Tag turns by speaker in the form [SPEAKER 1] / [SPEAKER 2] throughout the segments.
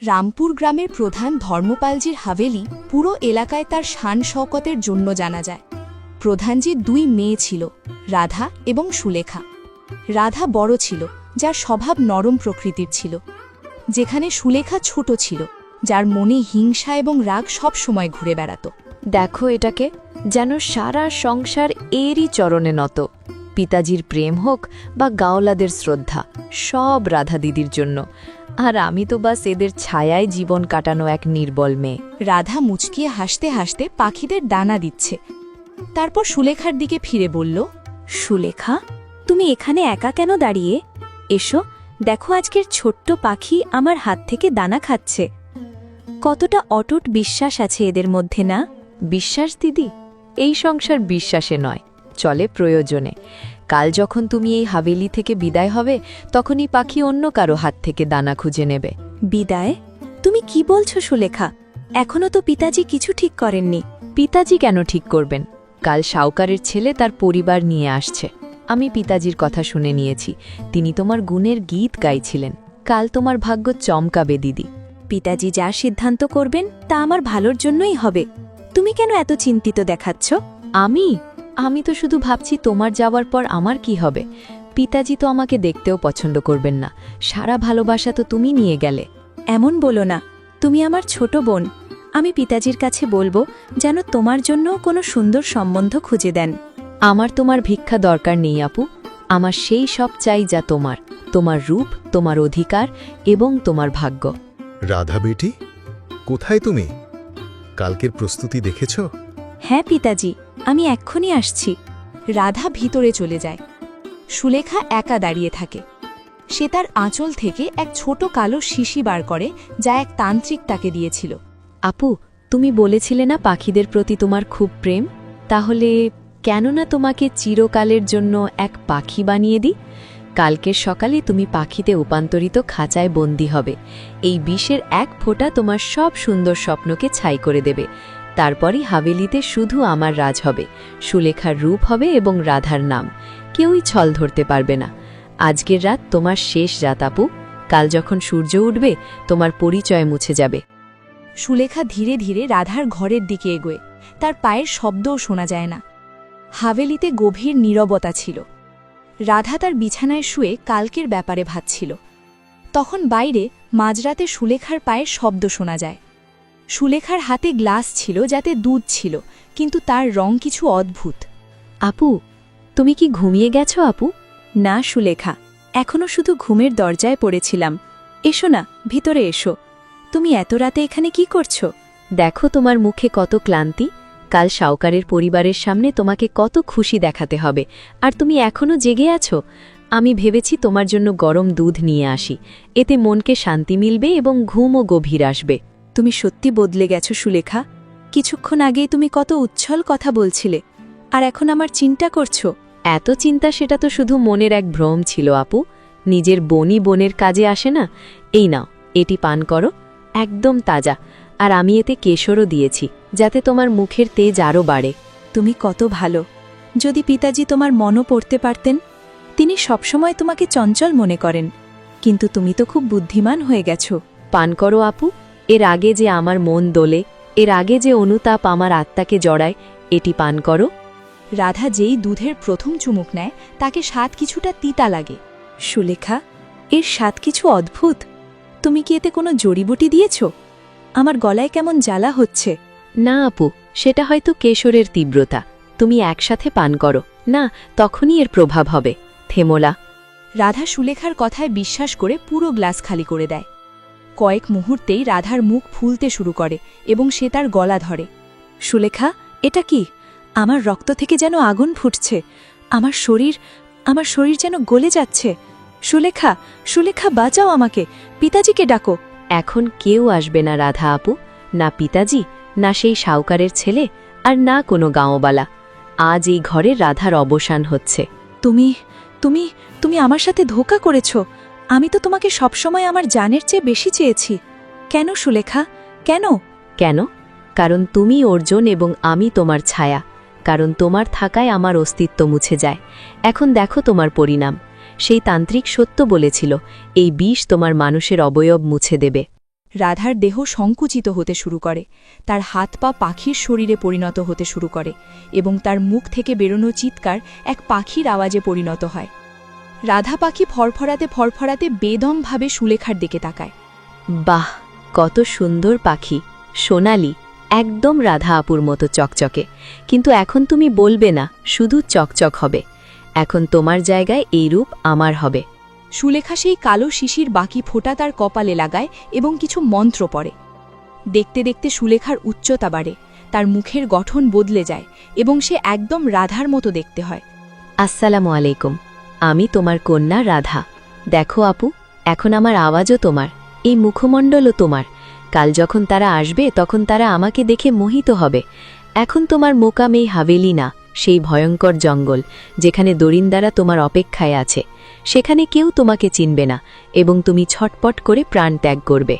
[SPEAKER 1] রামপুর গ্রামের প্রধান ধর্মপালজির হাভেলি পুরো এলাকায় তার শান শওকতের জন্য জানা যায়। প্রধানজির 2 মেয়ে ছিল, রাধা এবং সুলেখা। রাধা বড় ছিল, যার স্বভাব নরম প্রকৃতির ছিল, যেখানে সুলেখা ছোট ছিল, যার মনে হিংসা এবং রাগ সব সময় ঘুরে বেড়াত।
[SPEAKER 2] দেখো এটাকে, যেন সারা সংসার এরই চরণে নত। পিতাজির প্রেম হোক বা গাওলাদের শ্রদ্ধা, সব রাধা দিদির জন্য। আর আমি তো বাস এদের ছায়ায় জীবন কাটানো এক নির্বল মেয়ে।
[SPEAKER 1] রাধা মুচকিয়ে হাসতে হাসতে পাখিদের দানা দিচ্ছে। তারপর সুলেখার দিকে ফিরে বলল,
[SPEAKER 3] সুলেখা, তুমি এখানে একা কেন দাঁড়িয়ে? এসো, দেখো আজকের ছোট্ট পাখি আমার হাত থেকে দানা খাচ্ছে। কতটা অটুট বিশ্বাস আছে এদের মধ্যে, না?
[SPEAKER 2] বিশ্বাস দিদি? এই সংসার বিশ্বাসে নয়, চলে প্রয়োজনে। কাল যখন তুমি এই হাভেলি থেকে বিদায় হবে, তখনই পাখি অন্য কারো হাত থেকে দানা খুঁজে নেবে।
[SPEAKER 3] বিদায়? তুমি কি বলছো সুলেখা? এখনো তো পিতাজি কিছু ঠিক করেননি।
[SPEAKER 2] পিতাজি কেন ঠিক করবেন? কাল সাউকারের ছেলে তার পরিবার নিয়ে আসছে। আমি পিতাজির কথা শুনে নিয়েছি, তিনি তোমার গুণের গীত গাইছিলেন। কাল তোমার ভাগ্য চমকাবে দিদি।
[SPEAKER 3] পিতাজি যা সিদ্ধান্ত করবেন তা আমার ভালোর জন্যই হবে। তুমি কেন এত চিন্তিত দেখাচ্ছ?
[SPEAKER 2] আমি তো শুধু ভাবছি তোমার যাওয়ার পর আমার কি হবে। পিতাজি তো আমাকে দেখতেও পছন্দ করবেন না, সারা ভালোবাসা তো তুমি নিয়ে গেলে।
[SPEAKER 3] এমন বলো না, তুমি আমার ছোট বোন। আমি পিতাজির কাছে বলবো যেন তোমার জন্য কোনো সুন্দর সম্বন্ধ খুঁজে দেন।
[SPEAKER 2] আমার তোমার ভিক্ষা দরকার নেই আপু, আমার সেই সব চাই যা তোমার, তোমার রূপ, তোমার অধিকার এবং তোমার ভাগ্য।
[SPEAKER 4] রাধা বেটি, কোথায় তুমি? কালকের প্রস্তুতি দেখেছ?
[SPEAKER 3] হ্যাঁ পিতাজি, আমি এক্ষুনি আসছি।
[SPEAKER 1] রাধা ভিতরে চলে যায়। সুলেখা একা দাঁড়িয়ে থাকে। সে তার আঁচল থেকে এক ছোট কালো শিশি বার করে, যা এক তান্ত্রিক তাকে দিয়েছিল।
[SPEAKER 2] আপু, তুমি বলেছিলে না পাখিদের প্রতি তোমার খুব প্রেম? তাহলে কেন না তোমাকে চিরকালের জন্য এক পাখি বানিয়ে দিই? কালকের সকালে তুমি পাখিতে রূপান্তরিত খাঁচায় বন্দী হবে। এই বিষের এক ফোঁটা তোমার সব সুন্দর স্বপ্নকে ছাই করে দেবে। তারপরই হাভেলিতে শুধু আমার রাজ হবে, সুলেখার রূপ হবে এবং রাধার নাম। কেউই ছল ধরতে পারবে না। আজকের রাত তোমার শেষ রাত আপু। কাল যখন সূর্য উঠবে, তোমার পরিচয় মুছে যাবে।
[SPEAKER 1] সুলেখা ধীরে ধীরে রাধার ঘরের দিকে এগোয়। তার পায়ের শব্দও শোনা যায় না। হাভেলিতে গভীর নীরবতা ছিল। রাধা তার বিছানায় শুয়ে কালকের ব্যাপারে ভাবছিল। তখন বাইরে মাঝরাতে সুলেখার পায়ের শব্দ শোনা যায়। সুলেখার হাতে গ্লাস ছিল, যাতে দুধ ছিল, কিন্তু তার রং কিছু অদ্ভুত।
[SPEAKER 2] আপু, তুমি কি ঘুমিয়ে গেছো আপু?
[SPEAKER 3] না সুলেখা, এখনো শুধু ঘুমের দরজায় পড়েছিলাম। এসো না, ভিতরে এসো। তুমি এত রাতে এখানে কি করছো?
[SPEAKER 2] দেখো তোমার মুখে কত ক্লান্তি। কাল সাউকারের পরিবারের সামনে তোমাকে কত খুশি দেখাতে হবে, আর তুমি এখনো জেগে আছো। আমি ভেবেছি তোমার জন্য গরম দুধ নিয়ে আসি, এতে মনকে শান্তি মিলবে এবং ঘুমও গভীর আসবে।
[SPEAKER 3] তুমি সত্যি বদলে গেছো সুলেখা। কিছুক্ষণ আগেই তুমি কত উচ্ছল কথা বলছিলে, আর এখন আমার চিন্তা করছো।
[SPEAKER 2] এত চিন্তা? সেটা তো শুধু মনের এক ভ্রম ছিল আপু। নিজের বনি বোনের কাজে আসে না? এই নাও, এটি পান করো, একদম তাজা। আর আমি এতে কেশরও দিয়েছি, যাতে তোমার মুখের তেজ আরও বাড়ে।
[SPEAKER 3] তুমি কত ভালো। যদি পিতাজি তোমার মনও পড়তে পারতেন। তিনি সবসময় তোমাকে চঞ্চল মনে করেন, কিন্তু তুমি তো খুব বুদ্ধিমান হয়ে গেছো।
[SPEAKER 2] পান করো আপু। এর আগে যে আমার মন দোলে, এর আগে যে অনুতাপ আমার আত্মাকে জড়ায়, এটি পান করো।
[SPEAKER 1] রাধা যেই দুধের প্রথম চুমুক নেয়, তাকে স্বাদ কিছুটা তিতা লাগে।
[SPEAKER 3] সুলেখা, এর স্বাদ কিছু অদ্ভুত। তুমি কি এতে কোনো জড়িবুটি দিয়েছ? আমার গলায় কেমন জ্বালা হচ্ছে।
[SPEAKER 2] না আপু, সেটা হয়তো কেশরের তীব্রতা। তুমি একসাথে পান করো না, তখনই এর প্রভাব হবে। থেমোলা।
[SPEAKER 1] রাধা সুলেখার কথায় বিশ্বাস করে পুরো গ্লাস খালি করে দেয়। কয়েক মুহূর্তেই রাধার মুখ ফুলতে শুরু করে এবং সে তার গলা ধরে।
[SPEAKER 3] সুলেখা, এটা কি? আমার রক্ত থেকে যেন আগুন ফুটছে। আমার শরীর যেন গলে যাচ্ছে। সুলেখা, সুলেখা, বাঁচাও আমাকে। পিতাজিকে ডাকো।
[SPEAKER 2] এখন কেউ আসবে না রাধা আপু, না পিতাজি, না সেই সাউকারের ছেলে, আর না কোনো গাঁওবালা। আজ এই ঘরে রাধার অবসান হচ্ছে।
[SPEAKER 3] তুমি তুমি তুমি আমার সাথে ধোঁকা করেছ। আমি তো তোমাকে সবসময় আমার জানের চেয়ে বেশি চেয়েছি। কেন সুলেখা, কেন?
[SPEAKER 2] কেন? কারণ তুমি অর্জুন এবং আমি তোমার ছায়া। কারণ তোমার থাকায় আমার অস্তিত্ব মুছে যায়। এখন দেখো তোমার পরিণাম। সেই তান্ত্রিক সত্য বলেছিল, এই বিষ তোমার মানুষের অবয়ব মুছে দেবে।
[SPEAKER 1] রাধার দেহ সংকুচিত হতে শুরু করে, তার হাত পা পাখির শরীরে পরিণত হতে শুরু করে এবং তার মুখ থেকে বেরোনো চিৎকার এক পাখির আওয়াজে পরিণত হয়। রাধা পাখি ফরফরাতে ফরফরাতে বেদমভাবে সুলেখার দিকে তাকায়।
[SPEAKER 2] বাহ, কত সুন্দর পাখি, সোনালি, একদম রাধা আপুর মতো চকচকে। কিন্তু এখন তুমি বলবে না শুধু চকচক হবে, এখন তোমার জায়গায় এই রূপ আমার হবে।
[SPEAKER 1] সুলেখা সেই কালো শিশির বাকি ফোঁটা তার কপালে লাগায় এবং কিছু মন্ত্র পড়ে। দেখতে দেখতে সুলেখার উচ্চতা বাড়ে, তার মুখের গঠন বদলে যায় এবং সে একদম রাধার মতো দেখতে হয়।
[SPEAKER 2] আসসালামু আলাইকুম, আমি তোমার কন্যা রাধা। দেখো আপু, এখন আমার আওয়াজও তোমার, এই মুখমণ্ডলও তোমার। কাল যখন তারা আসবে তখন তারা আমাকে দেখে মোহিত হবে। এখন তোমার মোকাম এই হাভেলি না, সেই ভয়ঙ্কর জঙ্গল যেখানে দরিন্দারা তোমার অপেক্ষায় আছে। সেখানে কেউ তোমাকে চিনবে না এবং তুমি ছটপট করে প্রাণ ত্যাগ করবে।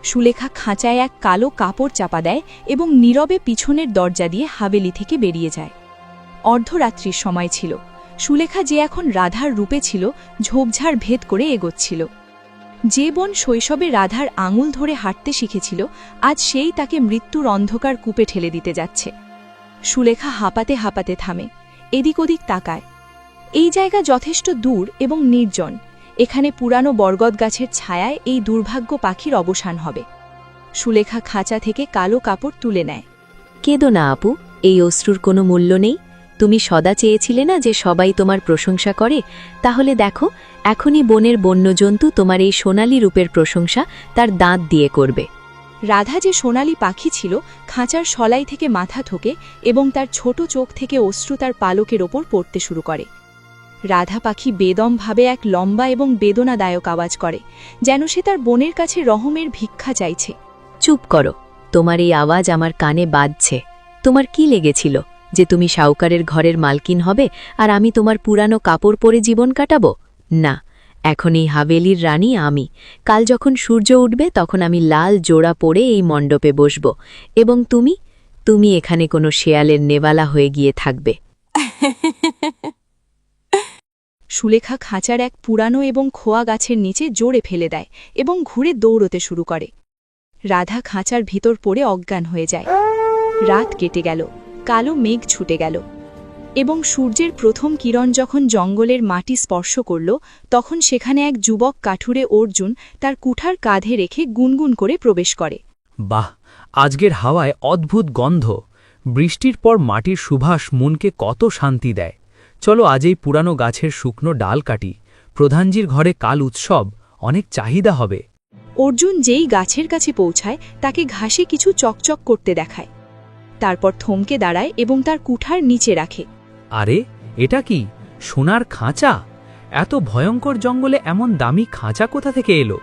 [SPEAKER 1] সুলেখা খাঁচায় এক কালো কাপড় চাপা দেয় এবং নীরবে পিছনের দরজা দিয়ে হাভেলি থেকে বেরিয়ে যায়। অর্ধরাত্রির সময় ছিল। সুলেখা যে এখন রাধার রূপে ছিল, ঝোপঝাড় ভেদ করে এগোচ্ছিল। যে বোন শৈশবে রাধার আঙুল ধরে হাঁটতে শিখেছিল, আজ সেই তাকে মৃত্যুর অন্ধকার কূপে ঠেলে দিতে যাচ্ছে। সুলেখা হাঁপাতে হাঁপাতে থামে, এদিক ওদিক তাকায়। এই জায়গা যথেষ্ট দূর এবং নির্জন। এখানে পুরানো বরগদ গাছের ছায়ায় এই দুর্ভাগ্য পাখির অবসান হবে। সুলেখা খাঁচা থেকে কালো কাপড় তুলে নেয়।
[SPEAKER 2] কেঁদো না আপু, এই অশ্রুর কোনো মূল্য নেই। তুমি সদা চেয়েছিলে না যে সবাই তোমার প্রশংসা করে? তাহলে দেখো, এখনই বনের বন্যজন্তু তোমার এই সোনালী রূপের প্রশংসা তার দাঁত দিয়ে করবে।
[SPEAKER 1] রাধা যে সোনালী পাখি ছিল, খাঁচার সলাই থেকে মাথা ঠোকে এবং তার ছোট চোখ থেকে অশ্রু তার পালকের ওপর পড়তে শুরু করে। রাধা পাখি বেদমভাবে এক লম্বা এবং বেদনাদায়ক আওয়াজ করে, যেন সে তার বোনের কাছে রহমের ভিক্ষা চাইছে।
[SPEAKER 2] চুপ করো, তোমার এই আওয়াজ আমার কানে বাজছে। তোমার কি লেগেছিল যে তুমি সাউকারের ঘরের মালকিন হবে আর আমি তোমার পুরানো কাপড় পরে জীবন কাটাবো? না, এখন এই হাভেলির রানী আমি। কাল যখন সূর্য উঠবে তখন আমি লাল জোড়া পরে এই মণ্ডপে বসব এবং তুমি এখানে কোনো শেয়ালের নেওয়ালা হয়ে গিয়ে থাকবে।
[SPEAKER 1] সুলেখা খাঁচার এক পুরানো এবং খোয়া গাছের নিচে জোরে ফেলে দেয় এবং ঘুরে দৌড়তে শুরু করে। রাধা খাঁচার ভিতর পড়ে অজ্ঞান হয়ে যায়। রাত কেটে গেল, কালো মেঘ ছুটে গেল এবং সূর্যের প্রথম কিরণ যখন জঙ্গলের মাটি স্পর্শ করল, তখন সেখানে এক যুবক কাঠুরে অর্জুন তার কুঠার কাঁধে রেখে গুনগুন করে প্রবেশ করে।
[SPEAKER 5] বাহ, আজকের হাওয়ায় অদ্ভুত গন্ধ, বৃষ্টির পর মাটির সুবাস মনকে কত শান্তি দেয়। চলো আজ এই পুরানো গাছের শুকনো ডাল কাটি। প্রধানজির ঘরে কাল উৎসব, অনেক চাহিদা হবে।
[SPEAKER 1] অর্জুন যেই গাছের কাছে পৌঁছায় তাকে ঘাসে কিছু চকচক করতে দেখায়। তারপর থমকে দাঁড়ায় এবং তার কুঠার নিচে রাখে।
[SPEAKER 5] আরে, এটা কি সোনার খাঁচা? এত ভয়ঙ্কর জঙ্গলে এমন দামি খাঁচা কোথা থেকে এলো?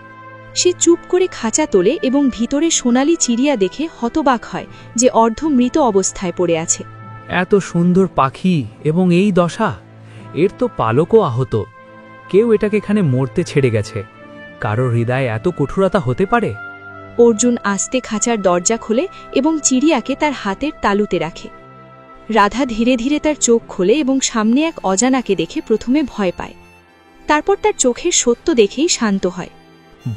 [SPEAKER 1] সে চুপ করে খাঁচা তোলে এবং ভিতরে সোনালি চিড়িয়া দেখে হতবাক হয় যে অর্ধমৃত অবস্থায় পড়ে আছে।
[SPEAKER 5] এত সুন্দর পাখি এবং এই দশা, এর তো পালকও আহত। কেউ এটাকে এখানে মরতে ছেড়ে গেছে। কারো হৃদয়ে এত কঠোরতা হতে পারে?
[SPEAKER 1] অর্জুন আস্তে খাঁচার দরজা খোলে এবং চিড়িয়াকে তার হাতের তালুতে রাখে। রাধা ধীরে ধীরে তার চোখ খোলে এবং সামনে এক অজানাকে দেখে প্রথমে ভয় পায়, তারপর তার চোখের সত্য দেখেই শান্ত হয়।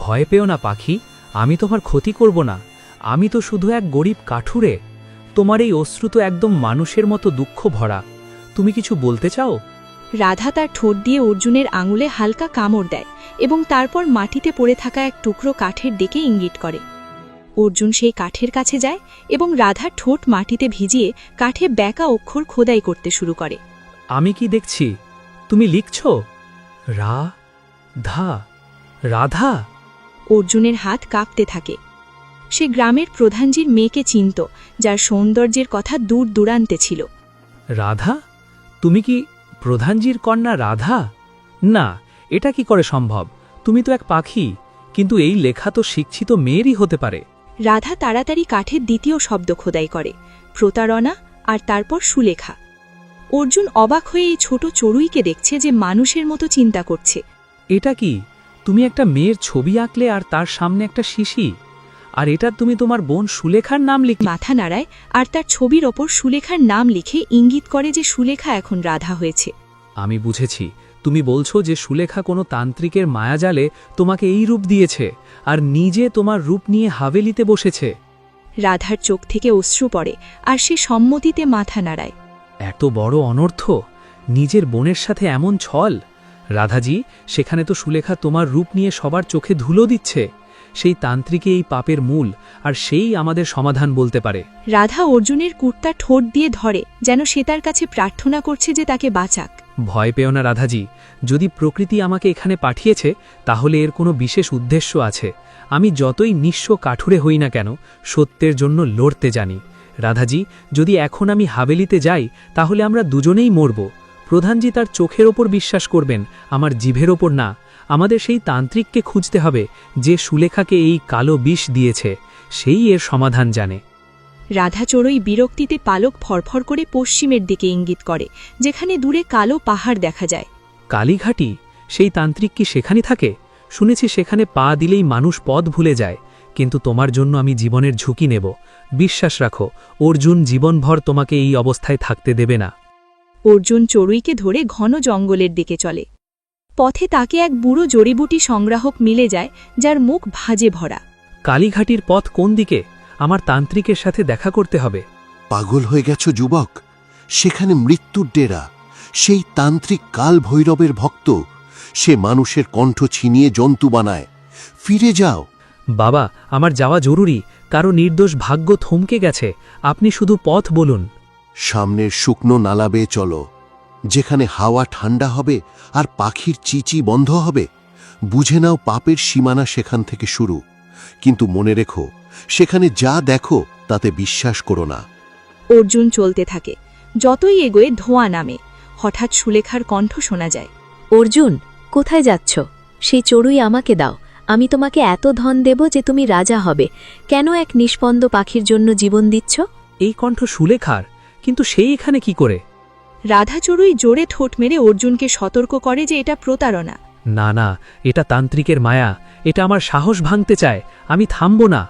[SPEAKER 5] ভয় পেও না পাখি, আমি তোমার ক্ষতি করব না। আমি তো শুধু এক গরিব কাঠুরে। তোমার এই অশ্রু তো একদম মানুষের মতো দুঃখ ভরা। তুমি কিছু বলতে চাও?
[SPEAKER 1] রাধা তার ঠোঁট দিয়ে অর্জুনের আঙুলে হালকা কামড় দেয় এবং তারপর মাটিতে পড়ে থাকা এক টুকরো কাঠের দিকে ইঙ্গিত করে। অর্জুন সেই কাঠের কাছে যায় এবং রাধার ঠোঁট মাটিতে ভিজিয়ে কাঠে ব্যাকা অক্ষর খোদাই করতে শুরু করে।
[SPEAKER 5] আমি কি দেখছি? তুমি লিখছ রাধা।
[SPEAKER 1] অর্জুনের হাত কাঁপতে থাকে। সে গ্রামের প্রধানজির মেয়েকে চিনত, যার সৌন্দর্যের কথা দূর দূরান্তে ছিল।
[SPEAKER 5] রাধা? তুমি কি প্রধানজির কন্যা রাধা? না, এটা কি করে সম্ভব? তুমি তো এক পাখি, কিন্তু এই লেখা তো শিক্ষিত মেয়েরই হতে পারে।
[SPEAKER 1] রাধা তাড়াতাড়ি কাঠের দ্বিতীয় শব্দ খোদাই করে, প্রতারণা, আর তারপর সুলেখা। অর্জুন অবাক হয়ে এই ছোট চড়ুইকে দেখছে যে মানুষের মতো চিন্তা করছে।
[SPEAKER 5] এটা কি? তুমি একটা মেয়ের ছবি আঁকলে আর তার সামনে একটা শিশি, আর এটা তুমি তোমার বোন সুলেখার নাম লিখ।
[SPEAKER 1] মাথা নাড়ায় আর তার ছবির ওপর সুলেখার নাম লিখে ইঙ্গিত করে যে সুলেখা এখন রাধা হয়েছে।
[SPEAKER 5] আমি বুঝেছি, তুমি বলছো যে সুলেখা কোনো তান্ত্রিকের মায়াজালে তোমাকে এই রূপ দিয়েছে আর নিজে তোমার রূপ নিয়ে হাভেলিতে বসেছে।
[SPEAKER 1] রাধার চোখ থেকে অশ্রু পড়ে আর সে সম্মতিতে মাথা নাড়ায়।
[SPEAKER 5] এত বড় অনর্থ, নিজের বোনের সাথে এমন ছল। রাধাজি, সেখানে তো সুলেখা তোমার রূপ নিয়ে সবার চোখে ধুলো দিচ্ছে। সেই তান্ত্রিকে এই পাপের মূল, আর সেই আমাদের সমাধান বলতে পারে।
[SPEAKER 1] রাধা অর্জুনের কুর্তা ঠোঁট দিয়ে ধরে, যেন সে তার কাছে প্রার্থনা করছে যে তাকে বাঁচাক।
[SPEAKER 5] ভয় পেও না রাধাজি, যদি প্রকৃতি আমাকে এখানে পাঠিয়েছে তাহলে এর কোনো বিশেষ উদ্দেশ্য আছে। আমি যতই নিঃস্ব কাঠুরে হই না কেন, সত্যের জন্য লড়তে জানি। রাধাজি, যদি এখন আমি হাভেলিতে যাই তাহলে আমরা দুজনেই মরব। প্রধানজি তার চোখের ওপর বিশ্বাস করবেন, আমার জিভের ওপর না। আমাদের সেই তান্ত্রিককে খুঁজতে হবে যে সুলেখাকে এই কালো বিষ দিয়েছে, সেই এর সমাধান জানে।
[SPEAKER 1] রাধা চড়ুই বিরক্তিতে পালক ফরফর করে পশ্চিমের দিকে ইঙ্গিত করে, যেখানে দূরে কালো পাহাড় দেখা যায়।
[SPEAKER 5] কালীঘাটি, সেই তান্ত্রিক কি সেখানে থাকে? শুনেছি সেখানে পা দিলেই মানুষ পথ ভুলে যায়। কিন্তু তোমার জন্য আমি জীবনের ঝুঁকি নেব। বিশ্বাস রাখো, অর্জুন জীবনভর তোমাকে এই অবস্থায় থাকতে দেবে না।
[SPEAKER 1] অর্জুন চড়ুইকে ধরে ঘন জঙ্গলের দিকে চলে। পথে তাকে এক বুড়ো জড়িবুটি সংগ্রাহক মিলে যায়, যার মুখ ভাঁজে ভরা।
[SPEAKER 5] কালীঘাটির পথ কোন দিকে? আমার তান্ত্রিকের সাথে দেখা করতে হবে।
[SPEAKER 6] পাগল হয়ে গেছো যুবক, সেখানে মৃত্যুর ডেরা। সেই তান্ত্রিক কাল ভৈরবের ভক্ত, সে মানুষের কণ্ঠ ছিনিয়ে জন্তু বানায়। ফিরে যাও।
[SPEAKER 5] বাবা, আমার যাওয়া জরুরি, কারো নির্দোষ ভাগ্য থমকে গেছে। আপনি শুধু পথ বলুন।
[SPEAKER 6] সামনের শুকনো নালা বেয়ে চলো, যেখানে হাওয়া ঠান্ডা হবে আর পাখির চিচি বন্ধ হবে। বুঝে নাও, পাপের সীমানা সেখান থেকে শুরু। কিন্তু মনে রেখো, সেখানে যা দেখো তাতে বিশ্বাস করো না।
[SPEAKER 1] অর্জুন চলতে থাকে। যতই এগোয় ধোঁয়া নামে। হঠাৎ সুলেখার কণ্ঠ শোনা যায়।
[SPEAKER 2] অর্জুন, কোথায় যাচ্ছ? সেই চড়ুই আমাকে দাও। আমি তোমাকে এত ধন দেব যে তুমি রাজা হবে। কেন এক নিষ্পন্দ পাখির জন্য জীবন দিচ্ছ?
[SPEAKER 5] এই কণ্ঠ সুলেখার, কিন্তু সেই এখানে কি করে?
[SPEAKER 1] রাধা চড়ুই জোরে ঠোঁট মেরে অর্জুনকে সতর্ক করে যে এটা প্রতারণা।
[SPEAKER 5] না না, এটা তান্ত্রিকের মায়া। এটা আমার সাহস ভাঙতে চায়। আমি থামব না।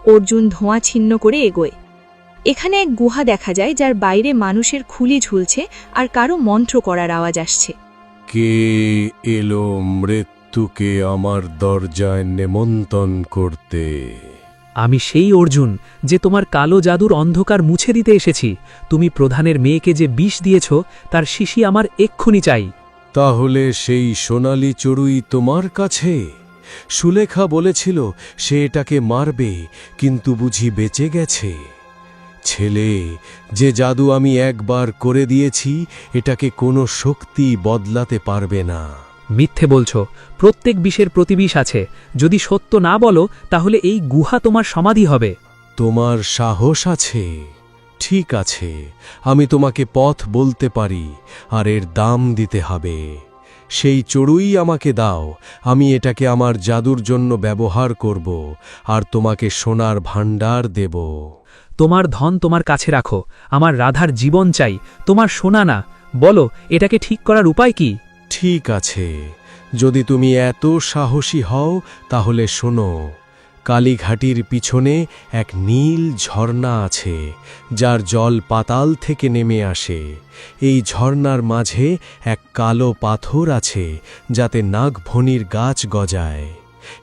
[SPEAKER 1] অর্জুন ধোঁয়া ছিন্ন করে এগোয়। এখানে এক গুহা দেখা যায়, যার বাইরে মানুষের খুলি ঝুলছে আর কারো মন্ত্র করার আওয়াজ আসছে।
[SPEAKER 7] কে এলো মৃত্যুকে আমার দরজায় নেমন্তন করতে?
[SPEAKER 5] আমি সেই অর্জুন, যে তোমার কালো জাদুর অন্ধকার মুছে দিতে এসেছি। তুমি প্রধানের মেয়েকে যে বিষ দিয়েছ, তার শিশি আমার এক্ষুনি চাই।
[SPEAKER 7] তাহলে সেই সোনালি চড়ুই তোমার কাছে? সুলেখা বলেছিল সে এটাকে মারবে, কিন্তু বুঝি বেঁচে গেছে। ছেলে, যে জাদু আমি একবার করে দিয়েছি, এটাকে কোনো শক্তি বদলাতে পারবে না।
[SPEAKER 5] মিথ্যে বলছো। প্রত্যেক বিষের প্রতিবিষ আছে। যদি সত্য না বলো তাহলে এই গুহা তোমার সমাধি হবে।
[SPEAKER 7] তোমার সাহস আছে? ঠিক আছে, আমি তোমাকে পথ বলতে পারি, আর এর দাম দিতে হবে। সেই চড়ুই আমাকে দাও, আমি এটাকে আমার জাদুর জন্য ব্যবহার করব, আর তোমাকে সোনার ভাণ্ডার দেব।
[SPEAKER 5] তোমার ধন তোমার কাছে রাখো। আমার রাধার জীবন চাই, তোমার সোনা না। বলো, এটাকে ঠিক করার উপায় কি?
[SPEAKER 7] ঠিক আছে, যদি তুমি এত সাহসী হও তাহলে শোনো। কালীঘাটির পিছনে এক নীল ঝর্ণা আছে, যার জল পাতাল থেকে নেমে আসে। এই ঝর্ণার মাঝে এক কালো পাথর আছে, যাতে নাগভণির গাছ গজায়।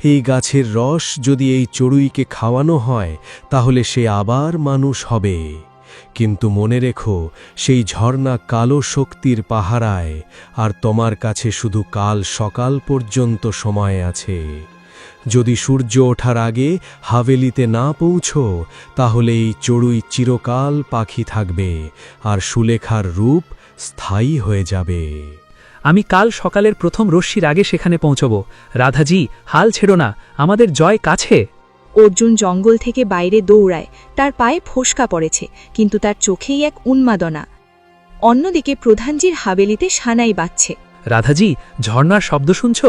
[SPEAKER 7] এই গাছের রস যদি এই চড়ুইকে খাওয়ানো হয় তাহলে সে আবার মানুষ হবে। কিন্তু মনে রেখো, সেই ঝর্ণা কালো শক্তির পাহারায়, আর তোমার কাছে শুধু কাল সকাল পর্যন্ত সময় আছে। যদি সূর্য ওঠার আগে হাভেলিতে না পৌঁছো, তাহলে এই চড়ুই চিরকাল পাখি থাকবে, আর সুলেখার রূপ স্থায়ী হয়ে যাবে।
[SPEAKER 5] আমি কাল সকালের প্রথম রশ্মির আগে সেখানে পৌঁছব। রাধাজি, হাল ছেড়ো না, আমাদের জয় কাছে।
[SPEAKER 1] অর্জুন জঙ্গল থেকে বাইরে দৌড়ায়। তার পায়ে ফোসকা পড়েছে, কিন্তু তার চোখেই এক উন্মাদনা। অন্যদিকে প্রধানজির হাভেলিতে সানাই বাজছে।
[SPEAKER 5] রাধাজি, ঝর্ণার শব্দ শুনছ?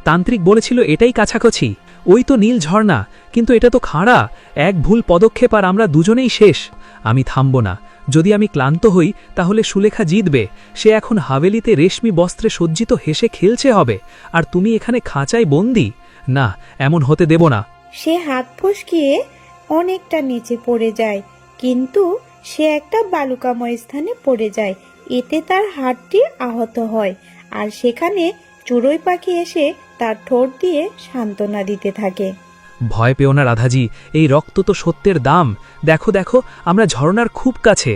[SPEAKER 5] তান্ত্রিক বলেছিল এটাই কাছাকাছি। ওই তো নীল ঝর্ণা, কিন্তু এটা তো খাড়া। এক ভুল পদক্ষেপ আর আমরা দুজনেই শেষ। আমি থামব না। যদি আমি ক্লান্ত হই তাহলে সুলেখা জিতবে। সে এখন হাভেলিতে রেশমি বস্ত্রে সজ্জিত হেসে খেলছে হবে, আর তুমি এখানে খাঁচায় বন্দি। না, এমন হতে দেব না।
[SPEAKER 8] সে হাত ফসকিয়ে অনেকটা নিচে পড়ে যায়, কিন্তু সে একটা বালুকাময় স্থানে পড়ে যায়। এতে তার হাতটি আহত হয় আর সেখানে চড়ুই পাখি এসে তার ঠোঁট দিয়ে সান্ত্বনা দিতে থাকে।
[SPEAKER 5] ভয় পেও না রাধাজি, এই রক্ত তো সত্যের দাম। দেখো দেখো, আমরা ঝর্ণার খুব কাছে।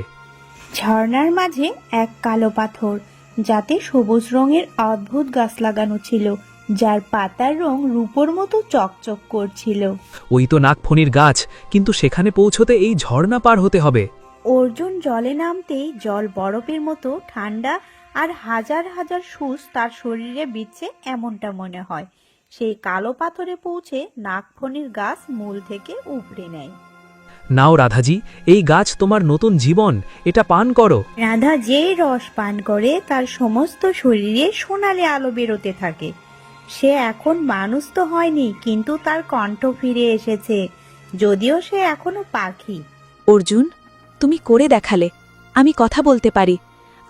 [SPEAKER 8] ঝর্ণার মাঝে এক কালো পাথর, যাতে সবুজ রঙের অদ্ভুত গাছ লাগানো ছিল, যার পাতার রং রূপোর মতো চকচক করছিল।
[SPEAKER 5] ওই তো নাগফণির গাছ, কিন্তু সেখানে পৌঁছতে এই ঝর্ণা পার হতে হবে।
[SPEAKER 8] অর্জুন জলে নামতেই জল বরফের মতো ঠান্ডা, আর হাজার হাজার সূচ তার শরীরে বিচ্ছে এমনটা মনে হয়। সেই কালো পাথরে পৌঁছে নাগফণির গাছ মূল থেকে উপড়ে নেয়।
[SPEAKER 5] নাও রাধাজি, এই গাছ তোমার নতুন জীবন, এটা পান করো।
[SPEAKER 8] রাধা যেই রস পান করে তার সমস্ত শরীরে সোনালি আলো বেরোতে থাকে। সে এখন মানুষ তো হয়নি, কিন্তু তার কণ্ঠ ফিরে এসেছে, যদিও সে এখনো পাখি।
[SPEAKER 1] অর্জুন, তুমি করে দেখালে। আমি কথা বলতে পারি,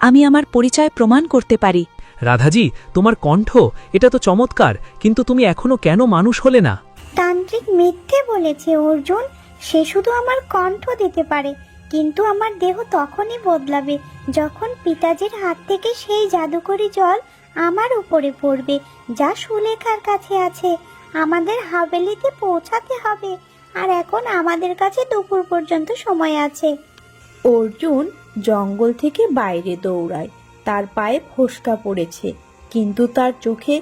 [SPEAKER 1] আমি আমার পরিচয় প্রমাণ করতে পারি।
[SPEAKER 5] রাধাজি, তোমার কণ্ঠ, এটা তো চমৎকার, কিন্তু তুমি এখনো কেন মানুষ হলে না?
[SPEAKER 9] তান্ত্রিক মিথ্যে বলেছে অর্জুন। সে শুধু আমার কণ্ঠ দিতে পারে, কিন্তু আমার দেহ তখনই বদলাবে যখন পিতাজির হাত থেকে সেই জাদুকরি জল আমার উপরে পড়বে, যা সুলেখার কাছে আছে। আমাদের হাভেলিতে পৌঁছাতে হবে, আর এখন আমাদের কাছে দুপুর পর্যন্ত সময় আছে।
[SPEAKER 8] অর্জুন জঙ্গল থেকে বাইরে দৌড়ায়। তার পায়ে ফোস্কা পড়েছে, কিন্তু তার চোখে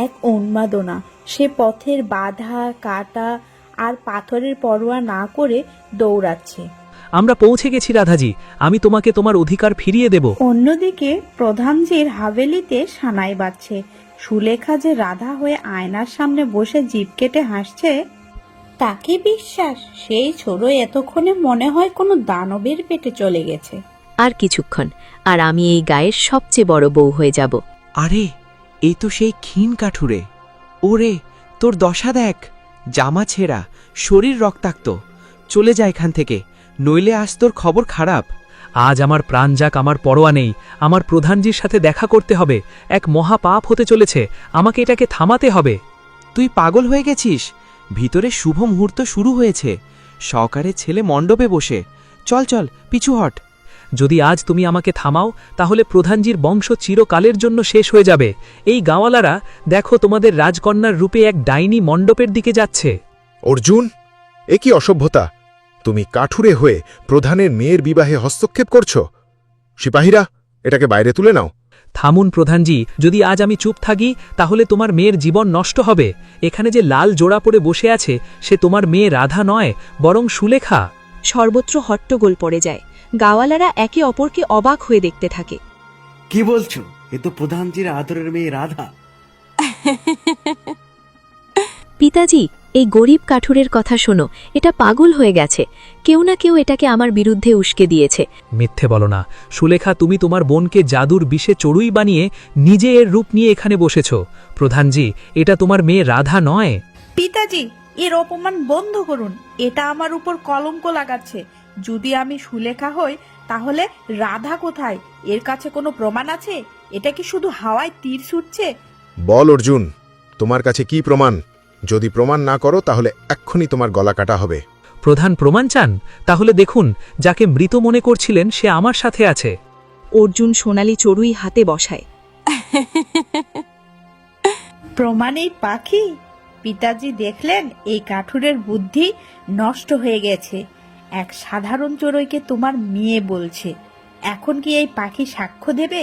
[SPEAKER 8] এক উন্মাদনা। সে পথের বাধা, কাটা আর পাথরের পরোয়া না করে দৌড়াচ্ছে।
[SPEAKER 5] আমরা পৌঁছে গেছি রাধাজি, আমি তোমাকে তোমার অধিকার ফিরিয়ে দেব।
[SPEAKER 8] অন্যদিকে প্রধানজির হাভেলিতে সানাই বাজছে। সুলেখা যে রাধা হয়ে আয়নার সামনে বসে জিভ কেটে হাসছে, তাকে বিশ্বাস সেই ছোড়ো এতক্ষণে মনে হয় কোনো দানবের পেটে চলে গেছে।
[SPEAKER 2] আর কিছুক্ষণ, আর আমি এই গায়ের সবচেয়ে বড় বউ হয়ে যাব।
[SPEAKER 10] আরে, এই তো সেই ক্ষীণ কাঠুরে। ওরে, তোর দশা দেখ, জামা ছেঁড়া, শরীর রক্তাক্ত। চলে যা এখান থেকে, নইলে আজ তোর খবর খারাপ।
[SPEAKER 5] আজ আমার প্রাণ যাক, আমার পরোয়া নেই। আমার প্রধানজির সাথে দেখা করতে হবে। এক মহা পাপ হতে চলেছে, আমাকে এটাকে থামাতে হবে।
[SPEAKER 10] তুই পাগল হয়ে গেছিস? ভিতরে শুভ মুহূর্ত শুরু হয়েছে। সহকারে ছেলে মণ্ডপে বসে। চল চল, পিছু হট।
[SPEAKER 5] যদি আজ তুমি আমাকে থামাও, তাহলে প্রধানজির বংশ চিরকালের জন্য শেষ হয়ে যাবে। এই গাওয়ালারা, দেখো, তোমাদের রাজকন্যার রূপে এক ডাইনি মণ্ডপের দিকে যাচ্ছে।
[SPEAKER 4] অর্জুন, এ কি অসভ্যতা! তুমি কাঠুরে হয়ে প্রধানের মেয়ের বিবাহে হস্তক্ষেপ করছো। সিপাহীরা, এটাকে বাইরে তুলে নাও।
[SPEAKER 5] থামুন প্রধানজি, যদি আজ আমি চুপ থাকি তাহলে তোমার মেয়ের জীবন নষ্ট হবে। এখানে যে লাল জোড়া পরে বসে আছে, সে তোমার মেয়ে রাধা নয়, বরং সুলেখা।
[SPEAKER 1] সর্বত্র হট্টগোল পড়ে যায়। গাওয়ালারা একে অপরকে অবাক হয়ে দেখতে থাকে।
[SPEAKER 11] কি বলছো? এ তো প্রধানজির আদরের মেয়ে রাধা।
[SPEAKER 2] পিতাজি, এই গরিব কাঠুরের কথা শোনো, এটা পাগল হয়ে গেছে। কেউ না কেউ এটাকে আমার বিরুদ্ধে উস্কে দিয়েছে।
[SPEAKER 5] মিথ্যে বলো না সুলেখা, তুমি তোমার বোনকে জাদুর বিষে চড়ুই বানিয়ে নিজে এর রূপ নিয়ে এখানে বসেছ। প্রধানজি, এটা তোমার মেয়ে রাধা নয়।
[SPEAKER 8] পিতাজি, এর অপমান বন্ধ করুন। এটা আমার উপর কলঙ্ক লাগাচ্ছে। যদি আমি সুলেখা হই, তাহলে রাধা কোথায়? এর কাছে কোনো প্রমাণ আছে? এটা কি শুধু হাওয়ায় তীর ছুটছে?
[SPEAKER 4] বল অর্জুন, তোমার কাছে কি প্রমাণ? যদি প্রমাণ না করো তাহলে এক্ষুনি তোমার গলা কাটা হবে।
[SPEAKER 5] প্রধান প্রমাণ চান? তাহলে দেখুন, যাকে মৃত মনে করছিলেন সে আমার সাথে আছে।
[SPEAKER 1] অর্জুন সোনালি চড়ুই হাতে বসায়।
[SPEAKER 8] প্রমাণ এই পাখি? পিতাজি দেখলেন এই কাঠুরের বুদ্ধি নষ্ট হয়ে গেছে। এক সাধারণ চড়ুইকে তোমার মেয়ে বলছে। এখন কি এই পাখি সাক্ষ্য দেবে?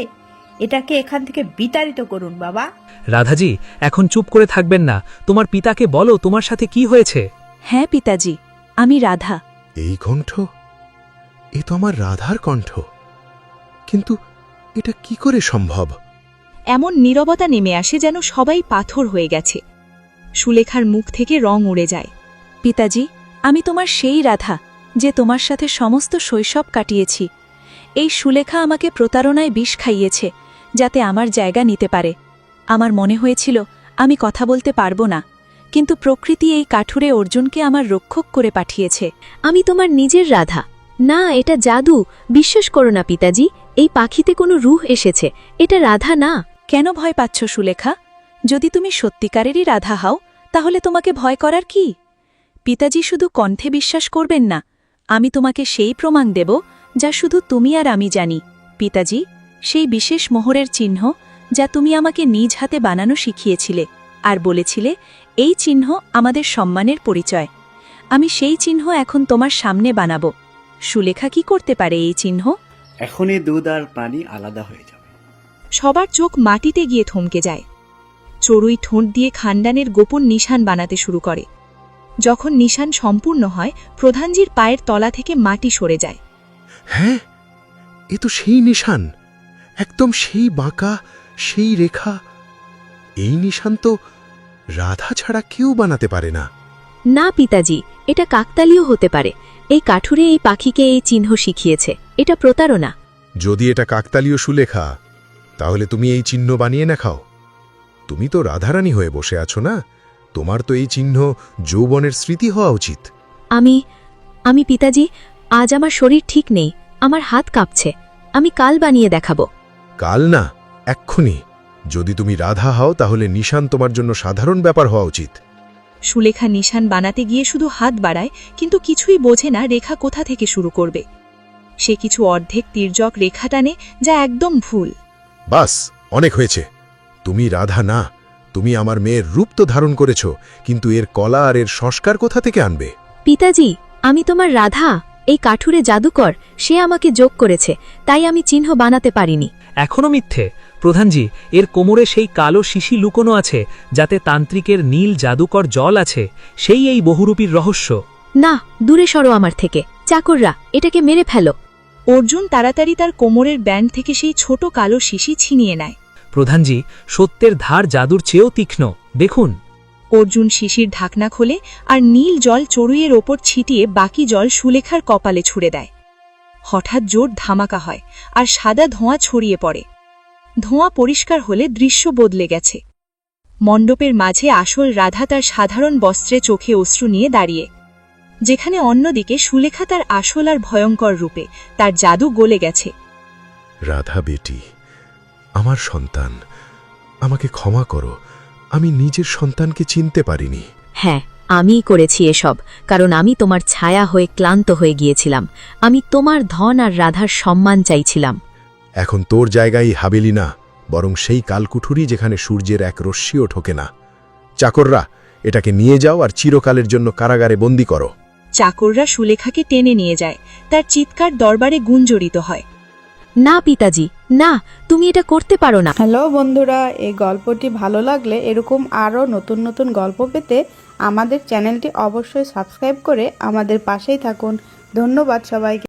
[SPEAKER 8] এটাকে এখান থেকে বিতাড়িত করুন বাবা।
[SPEAKER 5] রাধাজি, এখন চুপ করে থাকবেন না। তোমার পিতাকে বলো তোমার সাথে কি হয়েছে।
[SPEAKER 1] হ্যাঁ পিতাজি, আমি রাধা।
[SPEAKER 4] এই কণ্ঠ, এ তো আমার রাধার কণ্ঠ। কিন্তু এটা কি করে সম্ভব?
[SPEAKER 1] এমন নীরবতা নেমে আসে যেন সবাই পাথর হয়ে গেছে। সুলেখার মুখ থেকে রং উড়ে যায়। পিতাজি, আমি তোমার সেই রাধা, যে তোমার সাথে সমস্ত শৈশব কাটিয়েছি। এই সুলেখা আমাকে প্রতারণায় বিষ খাইয়েছে, যাতে আমার জায়গা নিতে পারে। আমার মনে হয়েছিল আমি কথা বলতে পারবো না, কিন্তু প্রকৃতি এই কাঠুরে অর্জুনকে আমার রক্ষক করে পাঠিয়েছে।
[SPEAKER 2] আমি তোমার নিজের রাধা। না, এটা জাদু। বিশ্বাস করো না পিতাজি, এই পাখিতে কোনো রূহ এসেছে। এটা রাধা না।
[SPEAKER 1] কেন ভয় পাচ্ছ সুলেখা? যদি তুমি সত্যিকারেরই রাধা হও, তাহলে তোমাকে ভয় করার কি? পিতাজি, শুধু কণ্ঠে বিশ্বাস করবেন না। আমি তোমাকে সেই প্রমাণ দেব যা শুধু তুমি আর আমি জানি। পিতাজি, সেই বিশেষ মোহরের চিহ্ন
[SPEAKER 3] যা তুমি আমাকে নিজ হাতে বানানো শিখিয়েছিলে আর বলেছিলে এই চিহ্ন আমাদের সম্মানের পরিচয়। আমি সেই চিহ্ন এখন তোমার সামনে বানাবো। সুলেখা কি করতে পারে এই চিহ্ন?
[SPEAKER 11] এখনই দুধ আর পানি আলাদা হয়ে যাবে।
[SPEAKER 1] সবার চোখ মাটিতে গিয়ে থমকে যায়। চড়ুই ঠোঁট দিয়ে খান্ডানের গোপন নিশান বানাতে শুরু করে। যখন নিশান সম্পূর্ণ হয়, প্রধানজির পায়ের তলা থেকে মাটি সরে যায়।
[SPEAKER 4] হ্যাঁ, এ তো সেই নিশান, একদম সেই বাঁকা, সেই রেখা। এই নিশান তো রাধা ছাড়া কেউ বানাতে পারে না।
[SPEAKER 2] না পিতাজি, এটা কাকতালীয় হতে পারে। এই কাঠুরে এই পাখিকে এই চিহ্ন শিখিয়েছে। এটা প্রতারণা।
[SPEAKER 4] যদি এটা কাকতালীয় সুলেখা, তাহলে তুমি এই চিহ্ন বানিয়ে দেখাও। তুমি তো রাধারানী হয়ে বসে আছো না, তোমার তো এই চিহ্ন যৌবনের স্মৃতি হওয়া উচিত।
[SPEAKER 2] আমি পিতাজি, আজ আমার শরীর ঠিক নেই, আমার হাত কাঁপছে। আমি কাল বানিয়ে দেখাবো।
[SPEAKER 4] কাল না, এক্ষুনি। যদি তুমি রাধা হও তাহলে নিশান তোমার জন্য সাধারণ ব্যাপার হওয়া উচিত।
[SPEAKER 1] সুলেখা নিশান বানাতে গিয়ে শুধু হাত বাড়ায়, কিন্তু কিছুই বোঝে না রেখা কোথা থেকে শুরু করবে। সে কিছু অর্ধেক তির্যক রেখা টানে, যা একদম ভুল।
[SPEAKER 4] বাস, অনেক হয়েছে। তুমি রাধা না, তুমি আমার মেয়ের রূপ তো ধারণ করেছ, কিন্তু এর কলা আর এর সংস্কার কোথা থেকে আনবে?
[SPEAKER 2] পিতাজি, আমি তোমার রাধা। এই কাঠুরে জাদুকর, সে আমাকে যোগ করেছে, তাই আমি চিহ্ন বানাতে পারিনি।
[SPEAKER 5] এখনো মিথ্যে। প্রধানজি, এর কোমরে সেই কালো শিশি লুকোনো আছে, যাতে তান্ত্রিকের নীল জাদুকর জল আছে। সেই এই বহুরূপীর রহস্য।
[SPEAKER 2] না, দূরে সরো আমার থেকে। চাকররা, এটাকে মেরে ফেলো।
[SPEAKER 1] অর্জুন তাড়াতাড়ি তার কোমরের ব্যান্ড থেকে সেই ছোট কালো শিশি ছিনিয়ে নেয়।
[SPEAKER 5] প্রধানজি, সত্যের ধার জাদুর চেয়েও তীক্ষ্ণ। দেখুন।
[SPEAKER 1] অর্জুন শিশির ঢাকনা খোলে আর নীল জল চড়ুইয়ের ওপর ছিটিয়ে বাকি জল সুলেখার কপালে ছুড়ে দেয়। হঠাৎ জোর ধামাকা হয় আর সাদা ধোঁয়া ছড়িয়ে পড়ে। ধোঁয়া পরিষ্কার হলে দৃশ্য বদলে গেছে। মণ্ডপের মাঝে আসল রাধা তার সাধারণ বস্ত্রে চোখে অশ্রু নিয়ে দাঁড়িয়ে, যেখানে অন্যদিকে সুলেখা তার আসল আর ভয়ঙ্কর রূপে। তার জাদু গলে গেছে।
[SPEAKER 4] রাধা বেটি, আমার সন্তান, আমাকে ক্ষমা করো। আমি নিজের সন্তানকে চিনতে পারিনি।
[SPEAKER 2] হ্যাঁ, আমিই করেছি এসব, কারণ আমি তোমার ছায়া হয়ে ক্লান্ত হয়ে গিয়েছিলাম। আমি তোমার ধন আর রাধার সম্মান চাইছিলাম।
[SPEAKER 4] এখন তোর জায়গায় হাবেলি না, বরং সেই কালকুঠুরি যেখানে সূর্যের এক রশ্মিও ঠোকে না। চাকররা, এটাকে নিয়ে যাও আর চিরকালের জন্য কারাগারে বন্দী করো।
[SPEAKER 1] চাকররা সুলেখাকে টেনে নিয়ে যায়। তার চিৎকার দরবারে গুঞ্জরিত হয়।
[SPEAKER 2] না পিতাজি, না, তুমি এটা করতে পারো না।
[SPEAKER 8] হ্যালো বন্ধুরা, এই গল্পটি ভালো লাগলে এরকম আরও নতুন নতুন গল্প পেতে আমাদের চ্যানেলটি অবশ্যই সাবস্ক্রাইব করে আমাদের পাশেই থাকুন। ধন্যবাদ সবাইকে।